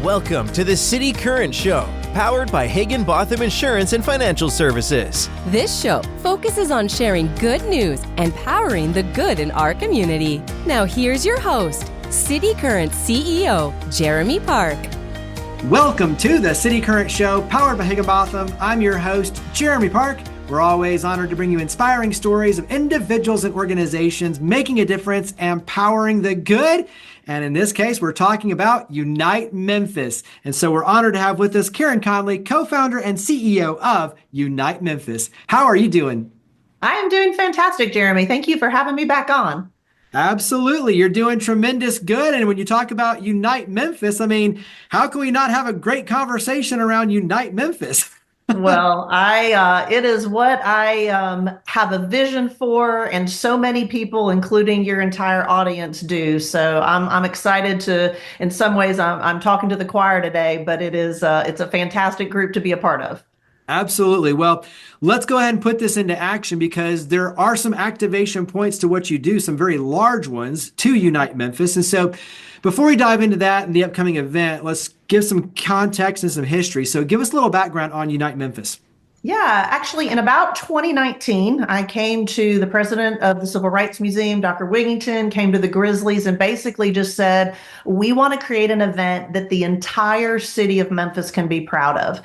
Welcome to the City Current Show, powered by Higginbotham Insurance and Financial Services. This show focuses on sharing good news and powering the good in our community. Now here's your host, City Current CEO, Jeremy Park. Welcome to the City Current Show, powered by Higginbotham. I'm your host, Jeremy Park. We're always honored to bring you inspiring stories of individuals and organizations making a difference and powering the good. And in this case, we're talking about Unite Memphis. And so we're honored to have with us Karin Conlee, co-founder and CEO of Unite Memphis. How are you doing? I am doing fantastic, Jeremy. Thank you for having me back on. Absolutely. You're doing tremendous good. And when you talk about Unite Memphis, I mean, how can we not have a great conversation around Unite Memphis? Well, it is what I have a vision for, and so many people, including your entire audience, do. So I'm excited to. In some ways, I'm talking to the choir today, but it's a fantastic group to be a part of. Absolutely. Well, let's go ahead and put this into action because there are some activation points to what you do, some very large ones to Unite Memphis. And so before we dive into that and the upcoming event, let's give some context and some history. So give us a little background on Unite Memphis. Yeah, actually, in about 2019, I came to the president of the Civil Rights Museum, Dr. Wigington, came to the Grizzlies, and basically just said, we want to create an event that the entire city of Memphis can be proud of.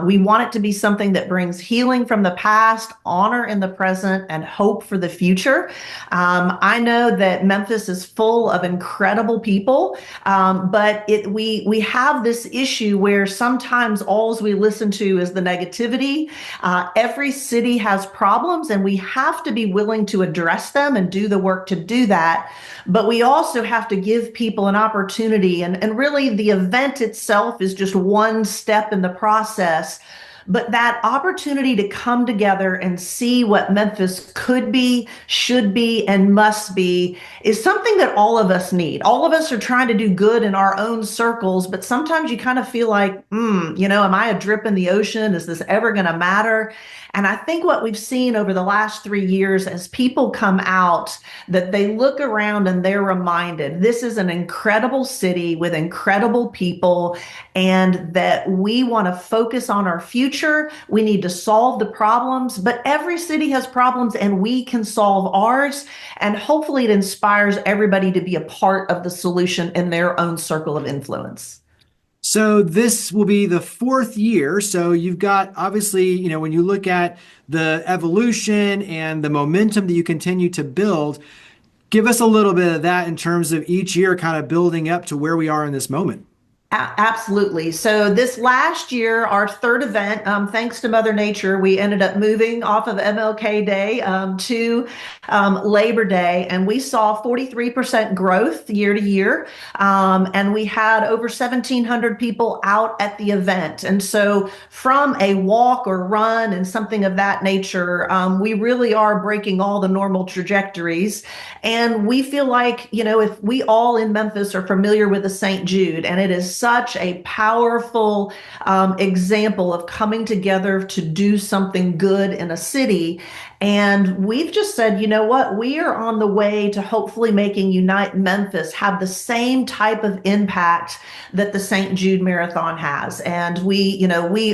We want it to be something that brings healing from the past, honor in the present, and hope for the future. I know that Memphis is full of incredible people, but we have this issue where sometimes all we listen to is the negativity. Every city has problems, and we have to be willing to address them and do the work to do that. But we also have to give people an opportunity. And really, the event itself is just one step in the process. But that opportunity to come together and see what Memphis could be, should be, and must be is something that all of us need. All of us are trying to do good in our own circles, but sometimes you kind of feel like, am I a drip in the ocean? Is this ever going to matter? And I think what we've seen over the last 3 years as people come out, that they look around and they're reminded this is an incredible city with incredible people, and that we want to focus on our future. We need to solve the problems, but every city has problems and we can solve ours. And hopefully it inspires everybody to be a part of the solution in their own circle of influence. So this will be the 4th year. So you've got, obviously, when you look at the evolution and the momentum that you continue to build, give us a little bit of that in terms of each year kind of building up to where we are in this moment. Absolutely. So this last year, our 3rd event, thanks to Mother Nature, we ended up moving off of MLK Day to Labor Day, and we saw 43% growth year to year. And we had over 1,700 people out at the event. And so from a walk or run and something of that nature, we really are breaking all the normal trajectories. And we feel like, if we all in Memphis are familiar with the St. Jude, and it is such a powerful example of coming together to do something good in a city. And we've just said, you know what, we are on the way to hopefully making Unite Memphis have the same type of impact that the St. Jude Marathon has. And we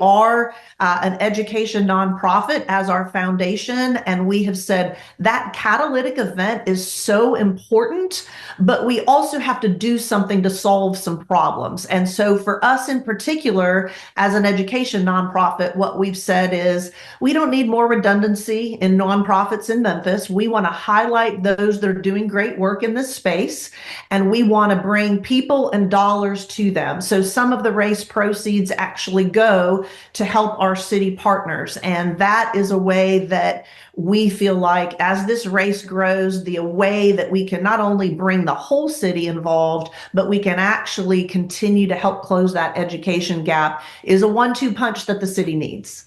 are an education nonprofit as our foundation. And we have said that catalytic event is so important, but we also have to do something to solve some problems. And so for us in particular, as an education nonprofit, what we've said is we don't need more redundancy in nonprofits in Memphis. We want to highlight those that are doing great work in this space, and we want to bring people and dollars to them. So some of the race proceeds actually go to help our city partners. And that is a way that we feel like as this race grows, the way that we can not only bring the whole city involved, but we can actually continue to help close that education gap is a 1-2 punch that the city needs.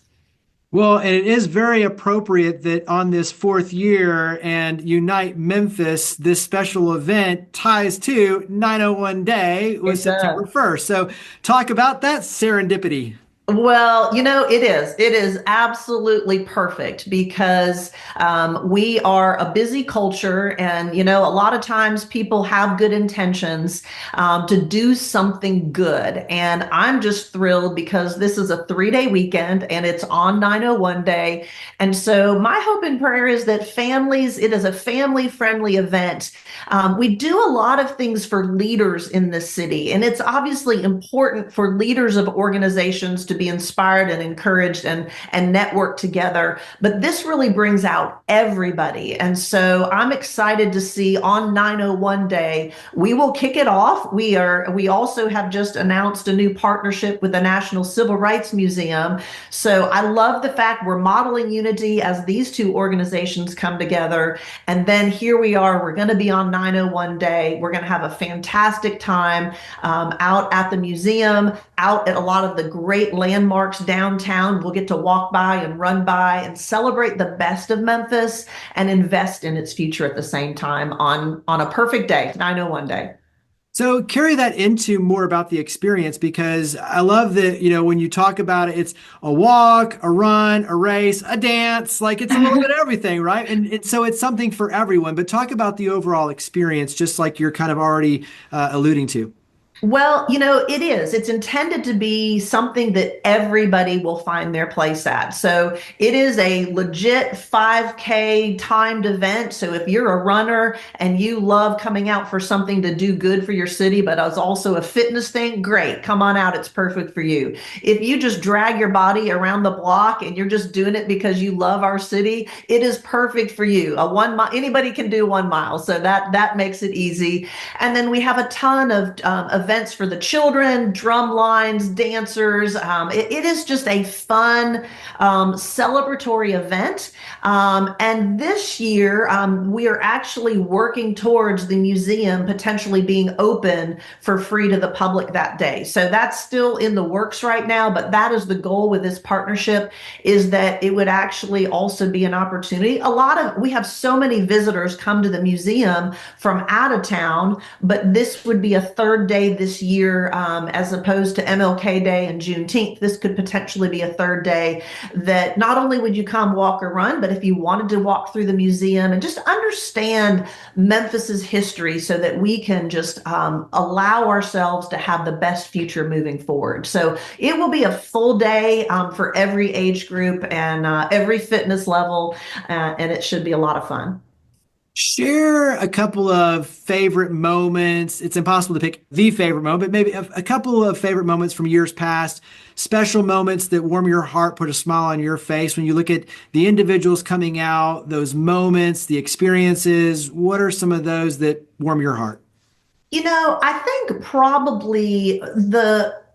Well, and it is very appropriate that on this 4th year and Unite Memphis, this special event ties to 901 Day with September 1st. So talk about that serendipity. Well, it is. It is absolutely perfect because we are a busy culture. And, a lot of times people have good intentions to do something good. And I'm just thrilled because this is a 3-day weekend and it's on 901 day. And so my hope and prayer is that it is a family friendly event. We do a lot of things for leaders in this city, and it's obviously important for leaders of organizations to be inspired and encouraged and network together. But this really brings out everybody. And so I'm excited to see on 901 day, we will kick it off. We also have just announced a new partnership with the National Civil Rights Museum. So I love the fact we're modeling unity as these two organizations come together. And then here we are, we're going to be on 901 day. We're going to have a fantastic time out at the museum, out at a lot of the great landmarks downtown. We'll get to walk by and run by and celebrate the best of Memphis and invest in its future at the same time on a perfect day, 901 day. So carry that into more about the experience, because I love that, when you talk about it, it's a walk, a run, a race, a dance, like it's a little bit of everything, right? And so it's something for everyone. But talk about the overall experience, just like you're kind of already alluding to. Well, it is. It's intended to be something that everybody will find their place at. So it is a legit 5K timed event. So if you're a runner and you love coming out for something to do good for your city, but it's also a fitness thing, great. Come on out. It's perfect for you. If you just drag your body around the block and you're just doing it because you love our city, it is perfect for you. A 1 mile, anybody can do 1 mile. So that makes it easy. And then we have a ton of events for the children, drum lines, dancers. It is just a fun, celebratory event. And this year, we are actually working towards the museum potentially being open for free to the public that day. So that's still in the works right now, but that is the goal with this partnership, is that it would actually also be an opportunity. We have so many visitors come to the museum from out of town, but this would be a third day this year, as opposed to MLK Day and Juneteenth. This could potentially be a third day that not only would you come walk or run, but if you wanted to walk through the museum and just understand Memphis's history so that we can just allow ourselves to have the best future moving forward. So it will be a full day for every age group and every fitness level, and it should be a lot of fun. Share a couple of favorite moments. It's impossible to pick the favorite moment, but maybe a couple of favorite moments from years past, special moments that warm your heart, put a smile on your face when you look at the individuals coming out, those moments, the experiences. What are some of those that warm your heart? I think probably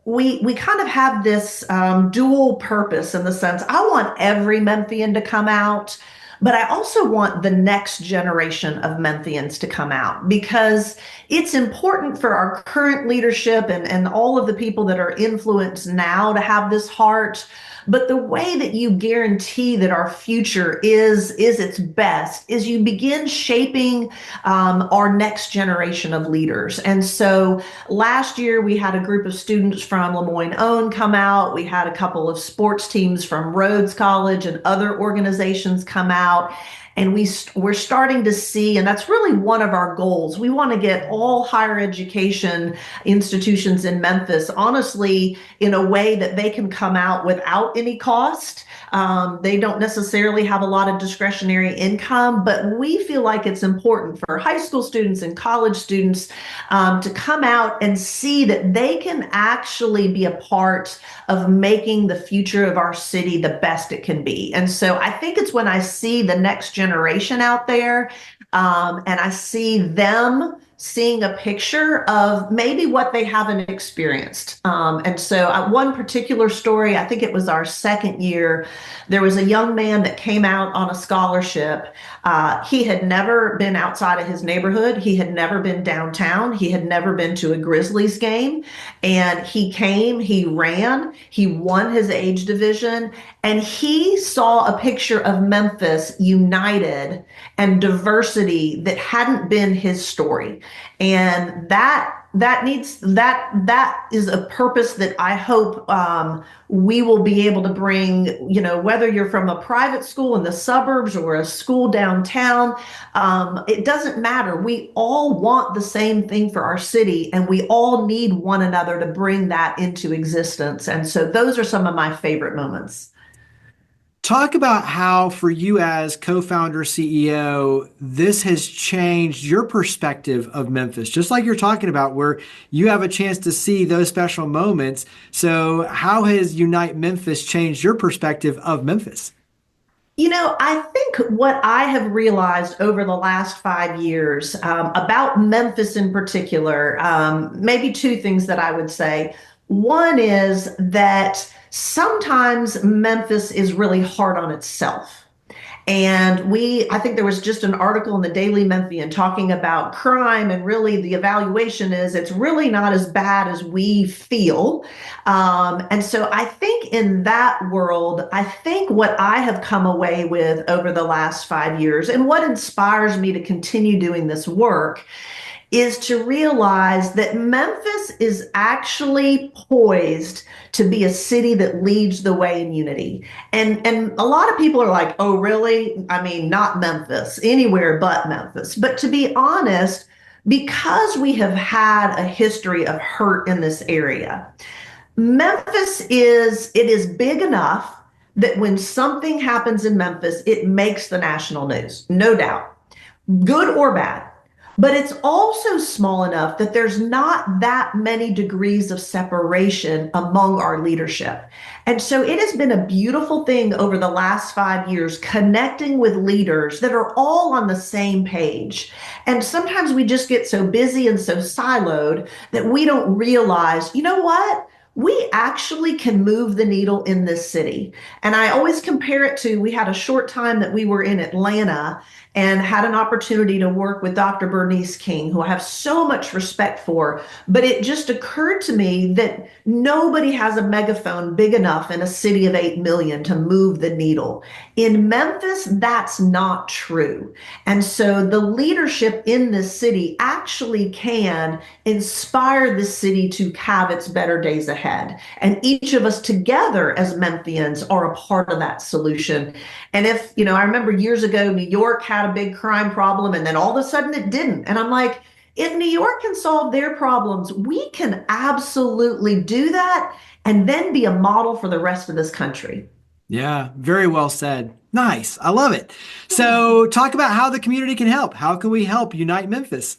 we kind of have this dual purpose, in the sense I want every Memphian to come out, but I also want the next generation of Memphians to come out, because it's important for our current leadership and all of the people that are influenced now to have this heart. But the way that you guarantee that our future is its best is you begin shaping our next generation of leaders. And so last year we had a group of students from Lemoyne-Owen come out. We had a couple of sports teams from Rhodes College and other organizations come out. And we're starting to see, and that's really one of our goals. We want to get all higher education institutions in Memphis, honestly, in a way that they can come out without any cost. They don't necessarily have a lot of discretionary income, but we feel like it's important for high school students and college students to come out and see that they can actually be a part of making the future of our city the best it can be. And so I think it's when I see the next generation out there, and I see them seeing a picture of maybe what they haven't experienced. And so one particular story, I think it was our second year, there was a young man that came out on a scholarship. He had never been outside of his neighborhood. He had never been downtown. He had never been to a Grizzlies game. And he came, he ran, he won his age division, and he saw a picture of Memphis united and diversity that hadn't been his story. And that is a purpose that I hope we will be able to bring, whether you're from a private school in the suburbs or a school downtown, it doesn't matter. We all want the same thing for our city, and we all need one another to bring that into existence. And so those are some of my favorite moments. Talk about how, for you as co-founder CEO, this has changed your perspective of Memphis, just like you're talking about, where you have a chance to see those special moments. So how has Unite Memphis changed your perspective of Memphis? I think what I have realized over the last 5 years about Memphis in particular, maybe two things that I would say. One is that sometimes Memphis is really hard on itself. And I think there was just an article in the Daily Memphian talking about crime, and really the evaluation is it's really not as bad as we feel. And so I think in that world, I think what I have come away with over the last 5 years, and what inspires me to continue doing this work, is to realize that Memphis is actually poised to be a city that leads the way in unity. And a lot of people are like, oh, really? I mean, not Memphis, anywhere but Memphis. But to be honest, because we have had a history of hurt in this area, Memphis is big enough that when something happens in Memphis, it makes the national news, no doubt, good or bad. But it's also small enough that there's not that many degrees of separation among our leadership. And so it has been a beautiful thing over the last 5 years, connecting with leaders that are all on the same page. And sometimes we just get so busy and so siloed that we don't realize, you know what? We actually can move the needle in this city. And I always compare it to, we had a short time that we were in Atlanta and had an opportunity to work with Dr. Bernice King, who I have so much respect for. But it just occurred to me that nobody has a megaphone big enough in a city of 8 million to move the needle. In Memphis, that's not true. And so the leadership in this city actually can inspire the city to have its better days ahead. And each of us together as Memphians are a part of that solution. And I remember years ago, New York had a big crime problem, and then all of a sudden it didn't. And I'm like, if New York can solve their problems, we can absolutely do that and then be a model for the rest of this country. Yeah, very well said. Nice. I love it. So talk about how the community can help. How can we help Unite Memphis?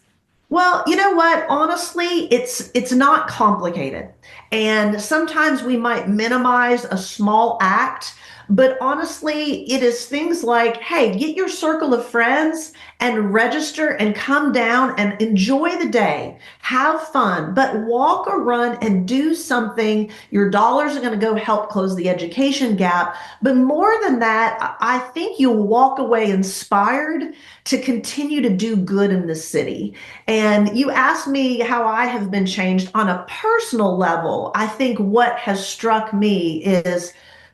Well, you know what? Honestly, it's not complicated. And sometimes we might minimize a small act, but honestly, it is things like, hey, get your circle of friends and register and come down and enjoy the day. Have fun, but walk or run and do something. Your dollars are going to go help close the education gap. But more than that, I think you'll walk away inspired to continue to do good in the city. And you asked me how I have been changed on a personal level. I think what has struck me is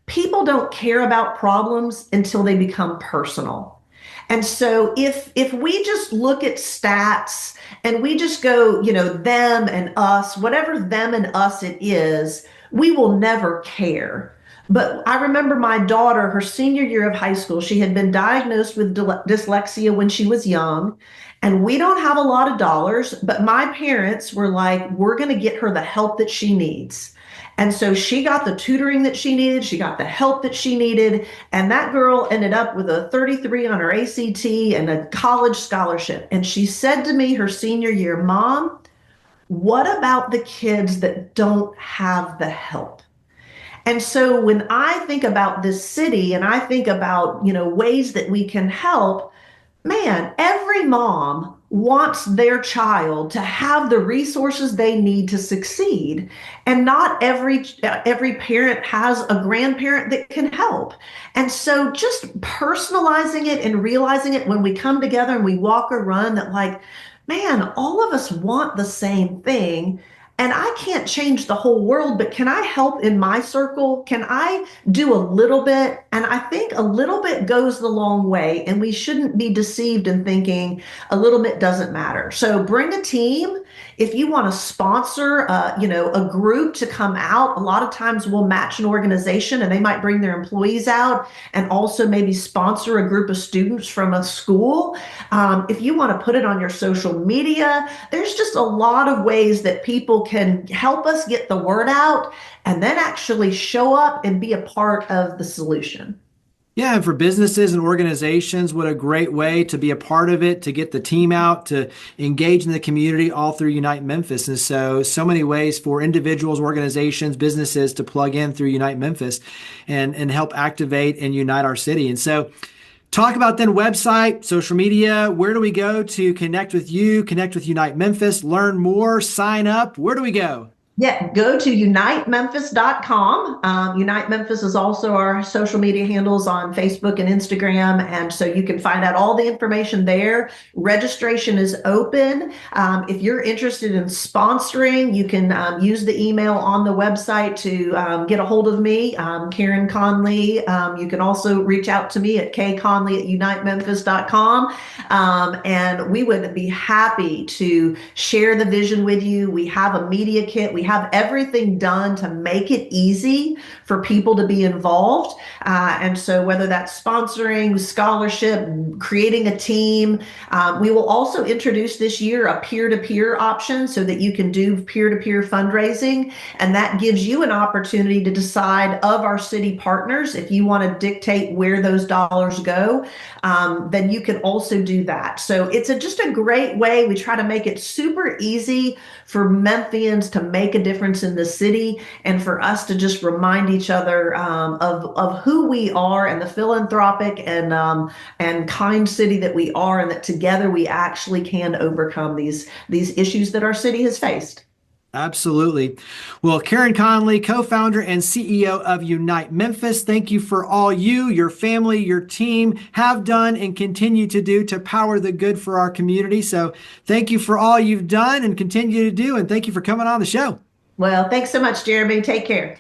people don't care about problems until they become personal. And so if we just look at stats and we just go, them and us, whatever them and us it is, we will never care. But I remember my daughter, her senior year of high school, she had been diagnosed with dyslexia when she was young. And we don't have a lot of dollars, but my parents were like, we're going to get her the help that she needs. And so she got the tutoring that she needed. She got the help that she needed. And that girl ended up with a 33 on her ACT and a college scholarship. And she said to me her senior year, Mom, what about the kids that don't have the help? And so when I think about this city and I think about, ways that we can help, man, every mom wants their child to have the resources they need to succeed. And not every parent has a grandparent that can help. And so just personalizing it and realizing it when we come together and we walk or run, that like, man, all of us want the same thing. and I can't change the whole world, but can I help in my circle? Can I do a little bit? And I think a little bit goes the long way, and we shouldn't be deceived in thinking a little bit doesn't matter. So bring a team. If you want to sponsor, a group to come out, a lot of times we'll match an organization and they might bring their employees out and also maybe sponsor a group of students from a school. If you want to put it on your social media, there's just a lot of ways that people can help us get the word out and then actually show up and be a part of the solution. Yeah, and for businesses and organizations, what a great way to be a part of it, to get the team out, to engage in the community all through Unite Memphis. And so many ways for individuals, organizations, businesses to plug in through Unite Memphis and help activate and unite our city. And so talk about then website, social media. Where do we go to connect with you, connect with Unite Memphis, learn more, sign up? Where do we go? Yeah, go to unitememphis.com. Unite Memphis is also our social media handles on Facebook and Instagram. And so you can find out all the information there. Registration is open. If you're interested in sponsoring, you can use the email on the website to get a hold of me, Karin Conlee. You can also reach out to me at kconlee@unitememphis.com. And we would be happy to share the vision with you. We have a media kit. We have everything done to make it easy for people to be involved. And so whether that's sponsoring, scholarship, creating a team, we will also introduce this year a peer-to-peer option so that you can do peer-to-peer fundraising. And that gives you an opportunity to decide of our city partners, if you want to dictate where those dollars go, then you can also do that. So it's just a great way. We try to make it super easy for Memphians to make a difference in the city and for us to just remind each other of who we are and the philanthropic and kind city that we are, and that together we actually can overcome these issues that our city has faced. Absolutely. Well, Karin Conlee, co-founder and CEO of Unite Memphis, thank you for all you, your family, your team have done and continue to do to power the good for our community. So thank you for all you've done and continue to do. And thank you for coming on the show. Well, thanks so much, Jeremy. Take care.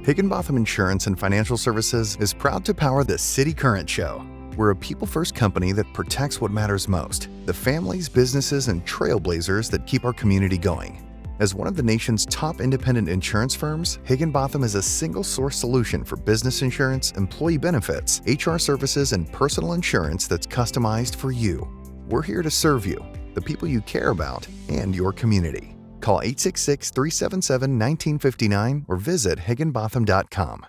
Higginbotham Insurance and Financial Services is proud to power the City Current Show. We're a people-first company that protects what matters most, the families, businesses, and trailblazers that keep our community going. As one of the nation's top independent insurance firms, Higginbotham is a single-source solution for business insurance, employee benefits, HR services, and personal insurance that's customized for you. We're here to serve you, the people you care about, and your community. Call 866-377-1959 or visit higginbotham.com.